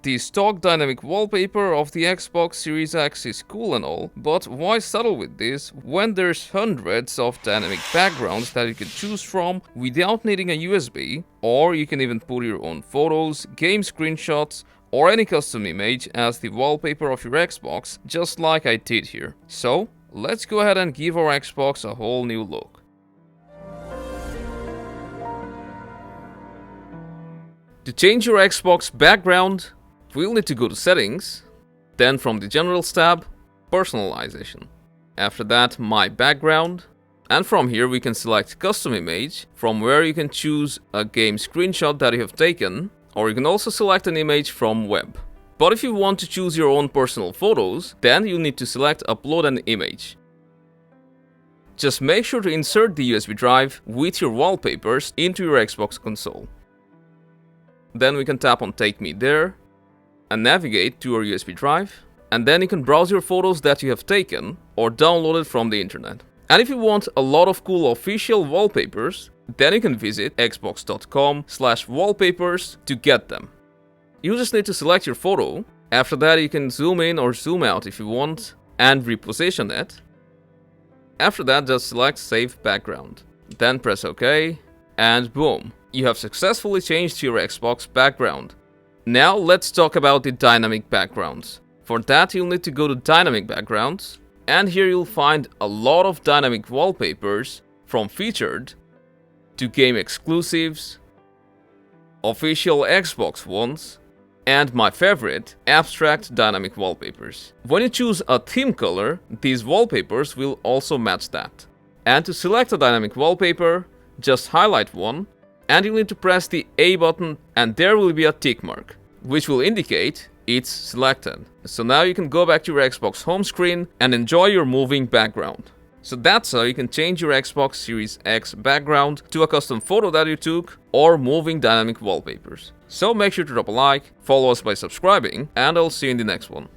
The stock dynamic wallpaper of the Xbox Series X is cool and all, but why settle with this when there's hundreds of dynamic backgrounds that you can choose from without needing a USB, or you can even put your own photos, game screenshots, or any custom image as the wallpaper of your Xbox, just like I did here. So, let's go ahead and give our Xbox a whole new look. To change your Xbox background, we'll need to go to Settings, then from the Generals tab, Personalization. After that, My Background, and from here we can select Custom Image, from where you can choose a game screenshot that you have taken, or you can also select an image from web. But if you want to choose your own personal photos, then you'll need to select Upload an Image. Just make sure to insert the USB drive with your wallpapers into your Xbox console. Then we can tap on Take Me There and navigate to your USB drive, and then you can browse your photos that you have taken or downloaded from the internet. And if you want a lot of cool official wallpapers, then you can visit xbox.com/wallpapers to get them. You just need to select your photo. After that, you can zoom in or zoom out if you want and reposition it. After that, just select Save Background. Then press OK, and boom, you have successfully changed your Xbox background. Now let's talk about the dynamic backgrounds. For that, you'll need to go to Dynamic Backgrounds, and here you'll find a lot of dynamic wallpapers, from featured to game exclusives, official Xbox ones, and my favorite, abstract dynamic wallpapers. When you choose a theme color, these wallpapers will also match that. And to select a dynamic wallpaper, just highlight one, and you'll need to press the A button, and there will be a tick mark, which will indicate it's selected. So now you can go back to your Xbox home screen and enjoy your moving background. So that's how you can change your Xbox Series X background to a custom photo that you took or moving dynamic wallpapers. So make sure to drop a like, follow us by subscribing, and I'll see you in the next one.